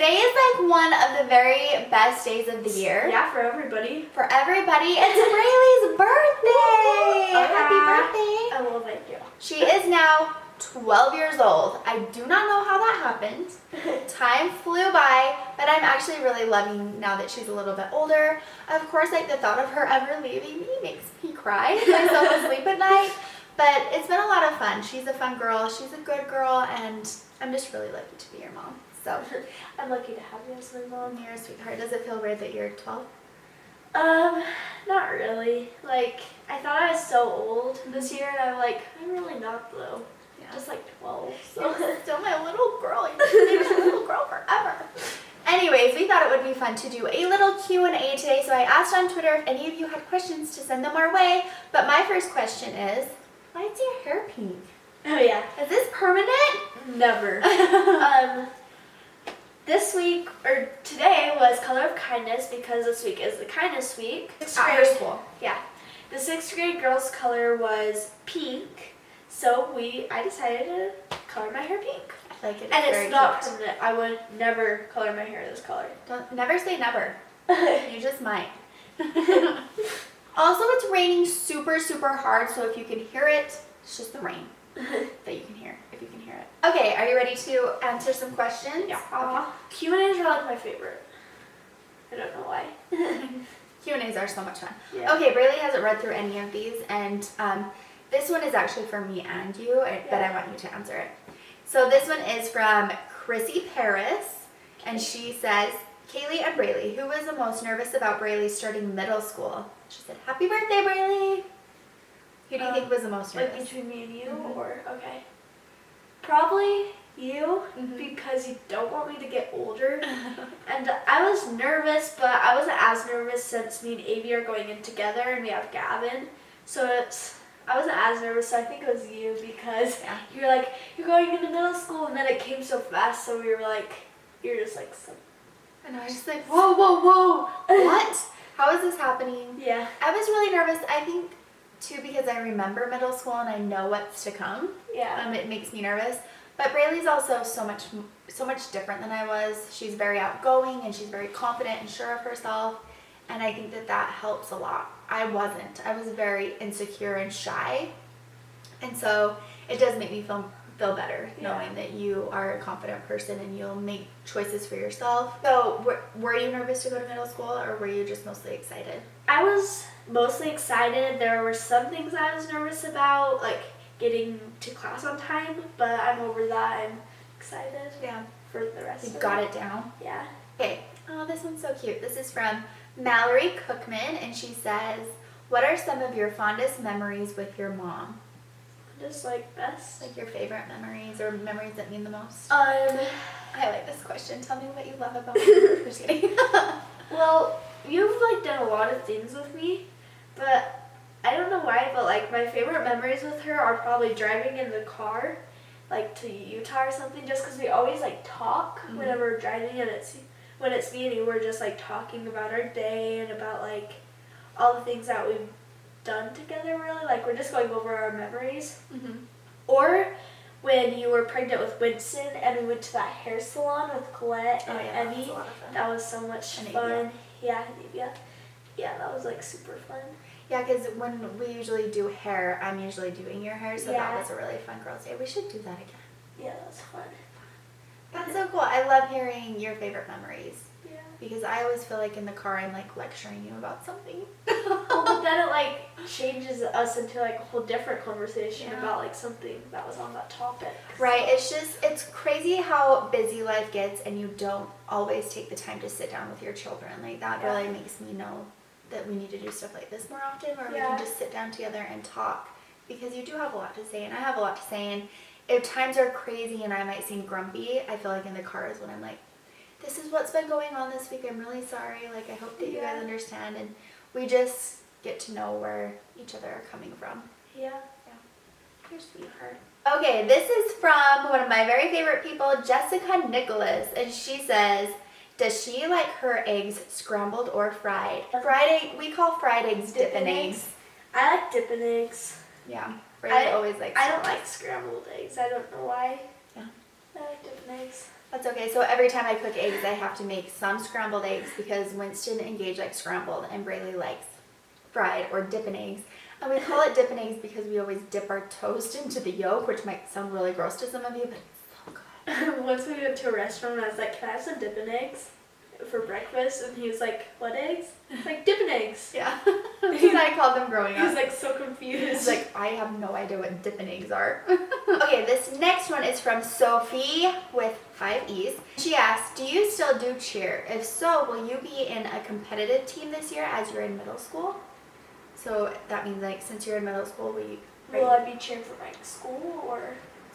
Today is like one of the very best days of the year. Yeah, for everybody. For everybody. It's Brailee's birthday! Happy birthday! Oh, well, thank you. She is now 12 years old. I do not know how that happened. Time flew by, but I'm actually really loving now that she's a little bit older. Of course, like the thought of her ever leaving me makes me cry myself asleep at night. But it's been a lot of fun. She's a fun girl. She's a good girl, and I'm just really lucky to be your mom. So I'm lucky to have you as my mom. You're a sweetheart. Does it feel weird that you're 12? Not really. Like, I thought I was so old this year, and I'm like, I'm really not though. Yeah. Just like 12. So you're still my little girl. You're my little girl forever. Anyways, we thought it would be fun to do a little Q&A today, so I asked on Twitter if any of you had questions to send them our way. But my first question is, why is your hair pink? Oh yeah. Is this permanent? Never. This week, or today, was Color of Kindness because this week is the Kindness Week. At her school. Yeah. The 6th grade girls' color was pink, so I decided to color my hair pink. I like it. And it's not permanent. I would never color my hair this color. Never say never. You just might. Also, it's raining super, super hard, so if you can hear it, it's just the rain that you can hear, if you can hear it. Okay, are you ready to answer some questions? Yeah. Okay. Q&As are like my favorite. I don't know why. Q&As are so much fun. Yeah. Okay, Brailee hasn't read through any of these, and this one is actually for me and you, but I want you to answer it. So this one is from Chrissy Paris, and she says, Kayli and Brailee, who was the most nervous about Brailee starting middle school? She said, happy birthday, Brailee! Who do you think was the most nervous? Like between me and you, or, okay. Probably you, because you don't want me to get older. And I was nervous, but I wasn't as nervous since me and Avi are going in together and we have Gavin. So I wasn't as nervous, so I think it was you because you're like, you're going into middle school, and then it came so fast, so we were like, you're just like, so. And I was just like, whoa, whoa, whoa, what? How is this happening? Yeah. I was really nervous, I think, too, because I remember middle school and I know what's to come. Yeah. It makes me nervous. But Brailee's also so much different than I was. She's very outgoing and she's very confident and sure of herself. And I think that helps a lot. I wasn't. I was very insecure and shy. And so it does make me feel better knowing that you are a confident person and you'll make choices for yourself. So were you nervous to go to middle school, or were you just mostly excited? I was mostly excited. There were some things I was nervous about, like getting to class on time, but I'm over that. I'm excited for the rest of it. You got it down? Yeah. Okay. Oh, this one's so cute. This is from Mallory Cookman, and she says, what are some of your fondest memories with your mom? Just like best. Like your favorite memories or memories that mean the most? I like this question. Tell me what you love about me. Just kidding. Well, you've like done a lot of things with me, but I don't know why, but like my favorite memories with her are probably driving in the car, like to Utah or something, just because we always like talk whenever we're driving, and when it's me and you, we're just like talking about our day and about like all the things that we've done together, really. Like we're just going over our memories. Or when you were pregnant with Winston and we went to that hair salon with Colette and Emmy. That was so much fun. Yeah, that was like super fun. Yeah, because when we usually do hair, I'm usually doing your hair, so that was a really fun girls' day. We should do that again. Yeah, that was fun. That's so cool. I love hearing your favorite memories. Yeah. Because I always feel like in the car I'm like lecturing you about something. Well, but then it like changes us into like a whole different conversation about like something that was on that topic. Right. It's crazy how busy life gets and you don't always take the time to sit down with your children. Like that really makes me know that we need to do stuff like this more often, where we can just sit down together and talk, because you do have a lot to say and I have a lot to say, and if times are crazy and I might seem grumpy, I feel like in the car is when I'm like, this is what's been going on this week. I'm really sorry. Like, I hope that you guys understand. And we just get to know where each other are coming from. Yeah. You're a sweetheart. Okay, this is from one of my very favorite people, Jessica Nicholas. And she says, does she like her eggs scrambled or fried? Fried egg, we call fried eggs dippin' eggs. I like dippin' eggs. Yeah. Brailee always likes I don't like scrambled eggs. I don't know why. Yeah. I like dippin' eggs. That's okay. So every time I cook eggs, I have to make some scrambled eggs because Winston and Gage like scrambled and Brailee likes fried or dipping eggs. And we call it dipping eggs because we always dip our toast into the yolk, which might sound really gross to some of you, but it's so good. Once we went to a restaurant, I was like, can I have some dipping eggs for breakfast? And he was like, what eggs? It's like, dipping eggs. Yeah. That's what I called them growing up. He was like so confused. He's like, I have no idea what dipping eggs are. Okay, this next one is from Sophie with 5 E's. She asks, do you still do cheer? If so, will you be in a competitive team this year as you're in middle school? So that means like since you're in middle school, will I be cheering for my school or?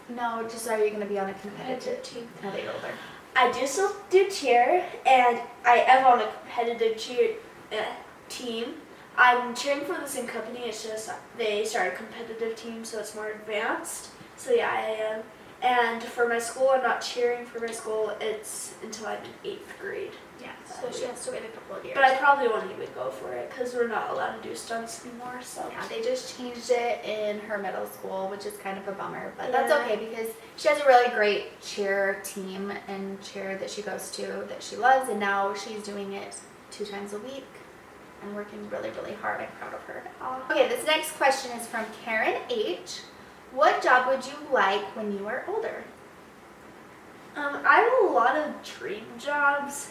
No, just are you going to be on a competitive team now that you're older? I do still do cheer, and I am on a competitive cheer team. I'm cheering for the same company. It's just they started a competitive team, so it's more advanced. So yeah, I am. And for my school, I'm not cheering for my school. It's until I'm in 8th grade. Yeah, so she has to wait a couple of years. But I probably won't even go for it because we're not allowed to do stunts anymore. So yeah, they just changed it in her middle school, which is kind of a bummer. But that's okay because she has a really great cheer team and cheer that she goes to that she loves, and now she's doing it 2 times a week and working really, really hard. I'm proud of her. Okay, this next question is from Karen H. What job would you like when you are older? I have a lot of dream jobs,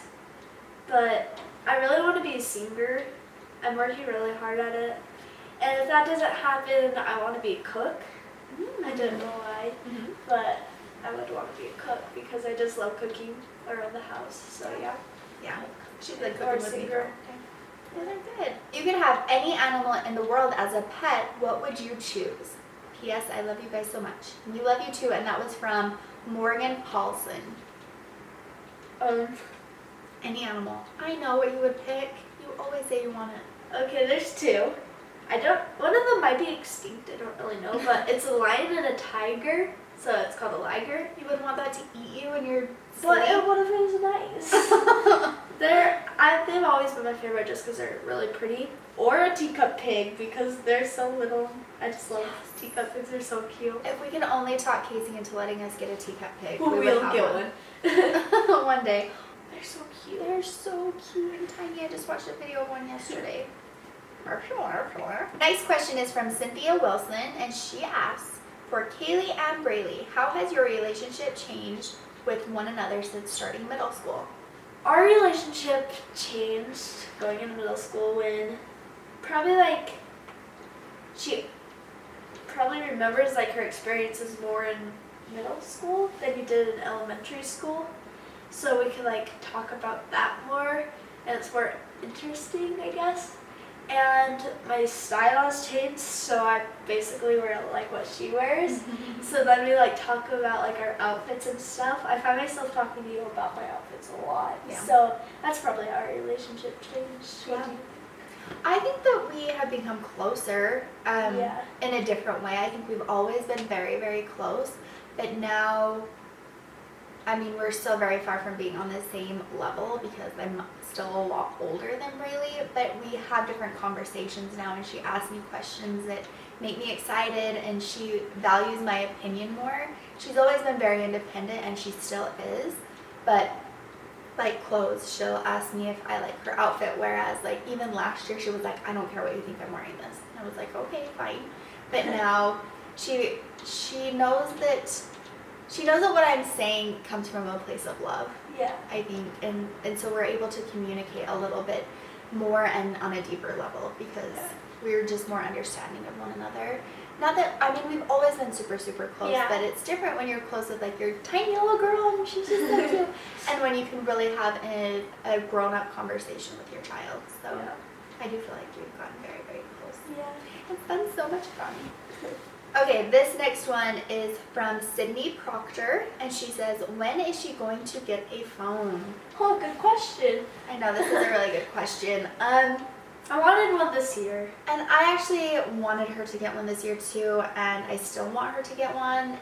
but I really want to be a singer. I'm working really hard at it. And if that doesn't happen, I want to be a cook. I don't know why, but I would want to be a cook because I just love cooking around the house. So yeah. Yeah, she's like Or a cooking with me. singer. Yeah, they're good. You could have any animal in the world as a pet. What would you choose? P.S. I love you guys so much. We love you too. And that was from Morgan Paulson. Any animal. I know what you would pick. You always say you want it. Okay, there's 2. One of them might be extinct, I don't really know, but it's a lion and a tiger, so it's called a liger. You wouldn't want that to eat you when you're But sleeping? what if it was nice? They've always been my favorite just because they're really pretty. Or a teacup pig because they're so little. I just love teacup pigs. They're so cute. If we can only talk Casey into letting us get a teacup pig, we We'll would have get one. One day. They're so cute. They're so cute and tiny. I just watched a video of one yesterday. Next question is from Cynthia Wilson, and she asks, for Kayli and Brailee, how has your relationship changed with one another since starting middle school? Our relationship changed going into middle school when she probably remembers like her experiences more in middle school than you did in elementary school. So we could like talk about that more and it's more interesting, I guess. And my style has changed, so I basically wear like what she wears. So then we like talk about like our outfits and stuff. I find myself talking to you about my outfits a lot. Yeah. So that's probably how our relationship changed. Yeah. I think that we have become closer in a different way. I think we've always been very, very close, but now, I mean, we're still very far from being on the same level because I'm still a lot older than Brailee, but we have different conversations now, and she asks me questions that make me excited, and she values my opinion more. She's always been very independent, and she still is, but like clothes, she'll ask me if I like her outfit, whereas like even last year she was like, I don't care what you think, I'm wearing this. And I was like, okay, fine. But now she knows that what I'm saying comes from a place of love. Yeah. I think, and so we're able to communicate a little bit more and on a deeper level because we're just more understanding of one another. Not that, I mean, we've always been super, super close, but it's different when you're close with like your tiny little girl and she's just so cute. And when you can really have a grown-up conversation with your child. So I do feel like we've gotten very, very close. Yeah. It's been so much fun. Okay, this next one is from Sydney Proctor, and she says, when is she going to get a phone? Oh, good question. I know, this is a really good question. I wanted one this year. And I actually wanted her to get one this year too, and I still want her to get one.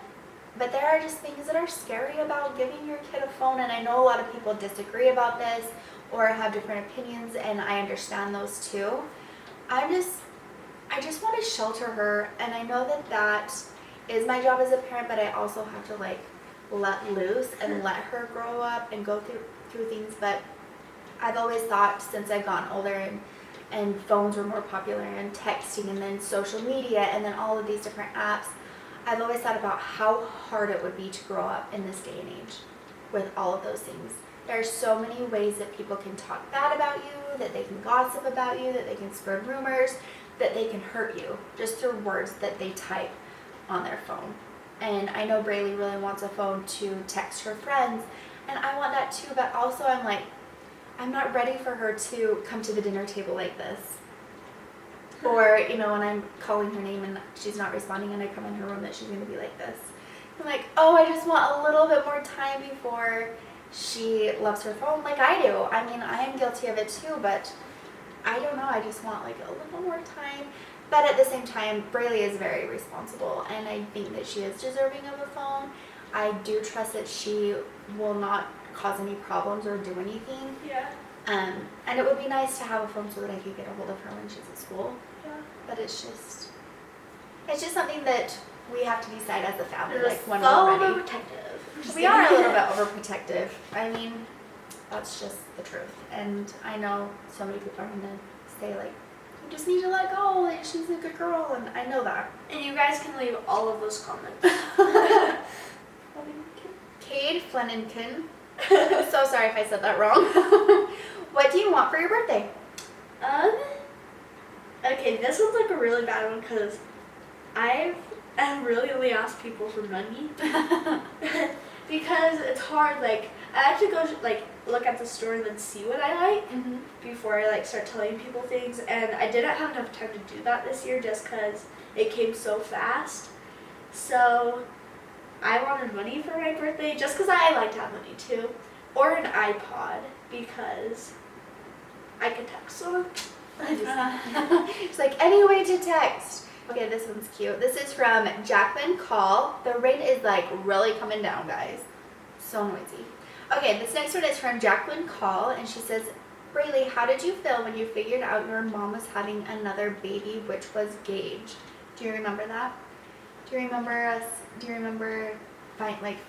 But there are just things that are scary about giving your kid a phone, and I know a lot of people disagree about this or have different opinions, and I understand those too. I just want to shelter her, and I know that is my job as a parent, but I also have to like let loose and let her grow up and go through things. But I've always thought, since I've gotten older and phones were more popular and texting and then social media and then all of these different apps, I've always thought about how hard it would be to grow up in this day and age with all of those things. There are so many ways that people can talk bad about you, that they can gossip about you, that they can spread rumors, that they can hurt you just through words that they type on their phone. And I know Brailee really wants a phone to text her friends, and I want that too, but also I'm like, I'm not ready for her to come to the dinner table like this. Or, you know, when I'm calling her name and she's not responding and I come in her room, that she's going to be like this. I'm like, oh, I just want a little bit more time before she loves her phone like I do. I mean, I am guilty of it too, but I don't know. I just want like a little more time. But at the same time, Brailee is very responsible, and I think that she is deserving of a phone. I do trust that she will not cause any problems or do anything. Yeah. And it would be nice to have a phone so that I could get a hold of her when she's at school. Yeah. But it's just something that we have to decide as a family, You're like when so we're ready. overprotective. We are a little bit overprotective. I mean, that's just the truth. And I know so many people are gonna say like, you just need to let go, like she's a good girl, and I know that. And you guys can leave all of those comments. Cade Flanagan. I'm so sorry if I said that wrong. What do you want for your birthday? Okay, this one's like a really bad one because I've really only asked people for money because it's hard. Like I have to go like look at the store and then see what I like before I like start telling people things. And I didn't have enough time to do that this year just because it came so fast. So I wanted money for my birthday just because I like to have money too, or an iPod because I could text someone. It's like any way to text. Okay, this one's cute. This is from Jacqueline Call. The rain is like really coming down, guys. So noisy. Okay, this next one is from Jacqueline Call, and she says, Brailee, how did you feel when you figured out your mom was having another baby, which was Gage? Do you remember that? Do you remember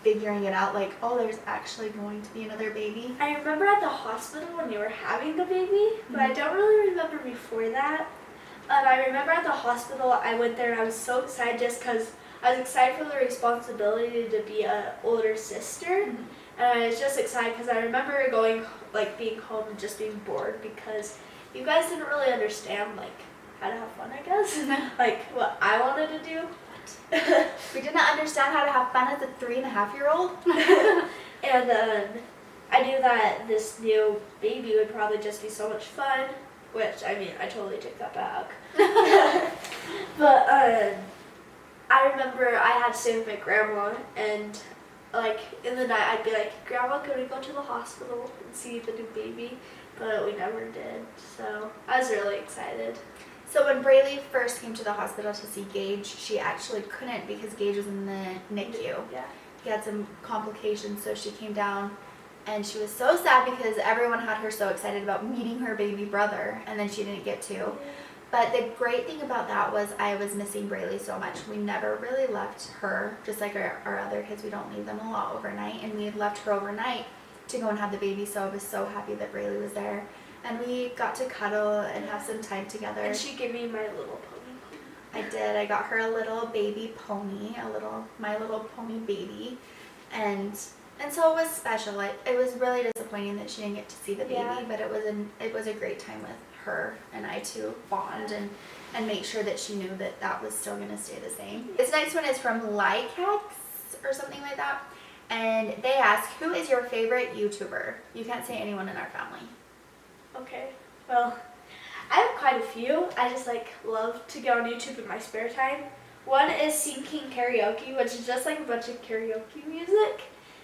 figuring it out, like, oh, there's actually going to be another baby? I remember at the hospital when you were having the baby, but I don't really remember before that. I remember at the hospital, I went there and I was so excited just because I was excited for the responsibility to be an older sister. And I was just excited because I remember being home and just being bored because you guys didn't really understand, like, how to have fun, I guess. Like, what I wanted to do. We didn't understand how to have fun as a 3.5-year-old. And then I knew that this new baby would probably just be so much fun, which, I mean, I totally take that back. But I remember I had to stay with my grandma, and like in the night I'd be like, Grandma, can we go to the hospital and see the new baby? But we never did, so I was really excited. So when Brailee first came to the hospital to see Gage, she actually couldn't because Gage was in the NICU. Yeah. He had some complications, so she came down and she was so sad because everyone had her so excited about meeting her baby brother, and then she didn't get to. Yeah. But the great thing about that was I was missing Brailee so much. We never really left her, just like our other kids, we don't leave them a lot overnight, and we had left her overnight to go and have the baby, so I was so happy that Brailee was there. And we got to cuddle and have some time together. And she gave me my little pony. I did. I got her a little baby pony, My Little Pony baby, and so it was special. It was really disappointing that she didn't get to see the baby, but it was a great time with her and I to bond and make sure that she knew that was still going to stay the same. This next one is from Lycax or something like that, and they ask, who is your favorite YouTuber? You can't say anyone in our family. Okay, well, I have quite a few. I just love to go on YouTube in my spare time. One is Singing Karaoke, which is just like a bunch of karaoke music.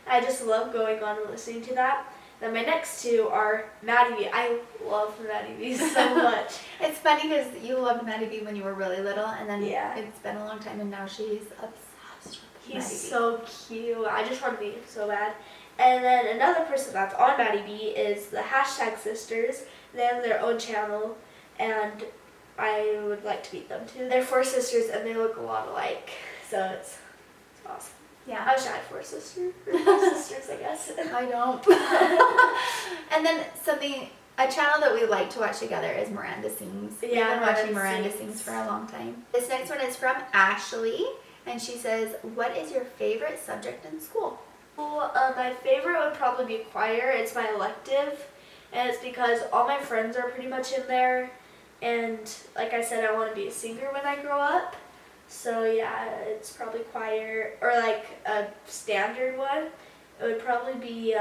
I just love going on and listening to that. Then my next two are Maddie B. I love Maddie B so much. It's funny because you loved Maddie B when you were really little, and then yeah. It's been a long time, and now she's obsessed with Maddie B. He's so cute. I just want to be so bad. And then another person that's on Maddie B is the #sisters. They have their own channel, and I would like to meet them too. They're 4 sisters, and they look a lot alike, so it's awesome. Yeah. I wish I had 4 sisters. Or 5 sisters, I guess. I don't. And then a channel that we like to watch together is Miranda Sings. We've been watching Miranda Sings for a long time. This next one is from Ashley, and she says, what is your favorite subject in school? Well, my favorite would probably be choir. It's my elective, and it's because all my friends are pretty much in there, and like I said, I want to be a singer when I grow up. So yeah, it's probably choir, or like a standard one. It would probably be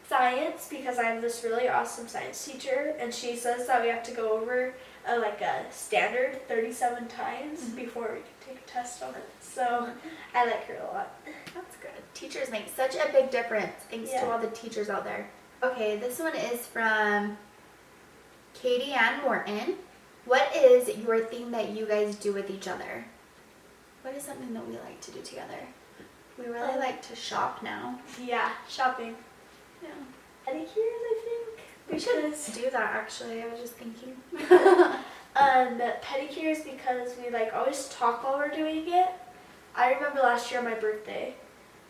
science, because I have this really awesome science teacher, and she says that we have to go over like a standard 37 times before we can take a test on it. So I like her a lot. That's good. Teachers make such a big difference. Thanks to all the teachers out there. Okay, this one is from Katie Ann Morton. What is your thing that you guys do with each other? What is something that we like to do together? We really like to shop now. Yeah, shopping. Yeah. Pedicures, I think. We should do that, actually. I was just thinking. Pedicures, because we like always talk while we're doing it. I remember last year on my birthday,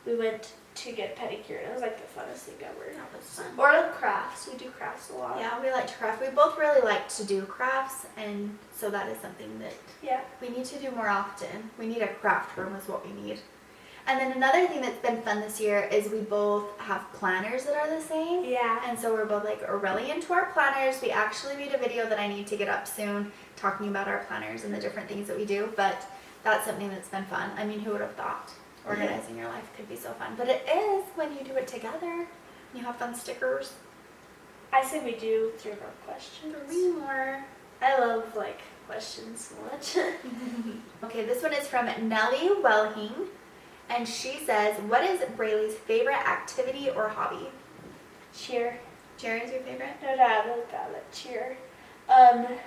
we went to get pedicure, and it was like the funnest thing ever. That was fun. Or like crafts. We do crafts a lot. Yeah, we like to craft. We both really like to do crafts, and so that is something that we need to do more often. We need a craft room is what we need. And then another thing that's been fun this year is we both have planners that are the same. Yeah. And so we're both like really into our planners. We actually made a video that I need to get up soon talking about our planners and the different things that we do, but that's something that's been fun. I mean, who would have thought organizing your life could be so fun? But it is when you do it together. You have fun stickers. I say we do 3 more questions. 3 more. I love like questions so much. Okay, this one is from Nellie Wellhing. And she says, what is Brailee's favorite activity or hobby? Cheer. Cheer is your favorite? No doubt about it. Cheer. I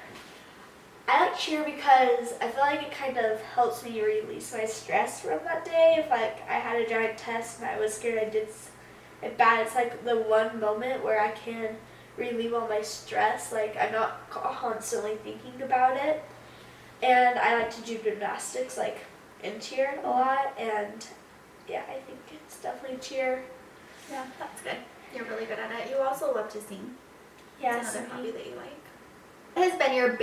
like cheer because I feel like it kind of helps me release my stress from that day. If like I had a giant test and I was scared I did it bad, it's like the one moment where I can relieve all my stress. Like I'm not constantly thinking about it. And I like to do gymnastics, like in cheer a lot, and yeah, I think it's definitely cheer. Yeah, that's good. You're really good at it. You also love to sing. Yeah, that's another hobby that you like. What has been your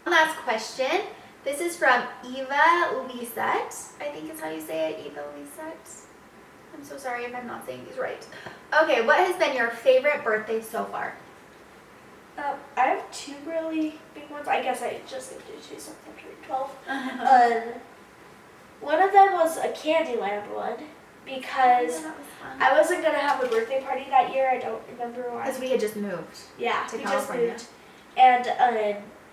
One last question. This is from Eva Lisette. I think is how you say it, Eva Lisette. I'm so sorry if I'm not saying these right. Okay, what has been your favorite birthday so far? I have 2 really big ones. I guess I just need to choose something turning 12. One of them was a Candyland one, because I wasn't going to have a birthday party that year. I don't remember why. Because we had just moved. Yeah, to we California. just moved. And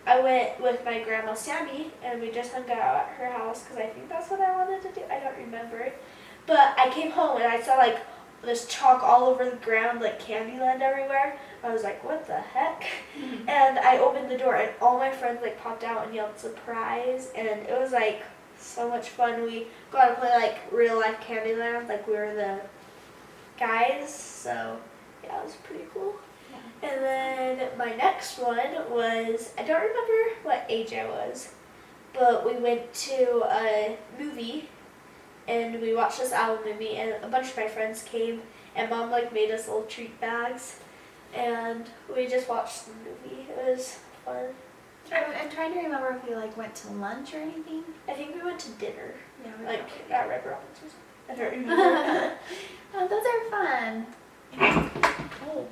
I went with my grandma Sammy, and we just hung out at her house, because I think that's what I wanted to do. I don't remember. But I came home and I saw like this chalk all over the ground, like Candyland everywhere. I was like, what the heck? Mm-hmm. And I opened the door and all my friends like popped out and yelled surprise, and it was like so much fun. We got to play like real life Candyland, like we were the guys, so yeah, it was pretty cool. Yeah. And then my next one was, I don't remember what age I was, but we went to a movie and we watched this owl movie, and a bunch of my friends came, and Mom like made us little treat bags, and we just watched the movie. It was fun. I'm trying to remember if we like went to lunch or anything. I think we went to dinner. Yeah, we like at Red Robin's or something. I don't remember. Oh, those are fun. Oh.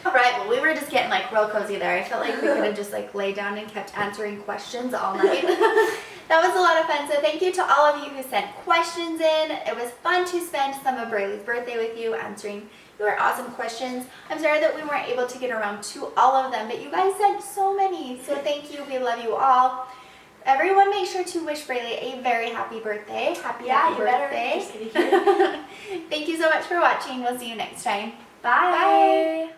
Alright, well we were just getting like real cozy there. I felt like we could have just like laid down and kept answering questions all night. That was a lot of fun. So thank you to all of you who sent questions in. It was fun to spend some of Brailee's birthday with you answering your awesome questions. I'm sorry that we weren't able to get around to all of them, but you guys sent so many. So thank you. We love you all. Everyone make sure to wish Brailee a very happy birthday. Happy birthday. Just kidding. Thank you so much for watching. We'll see you next time. Bye. Bye.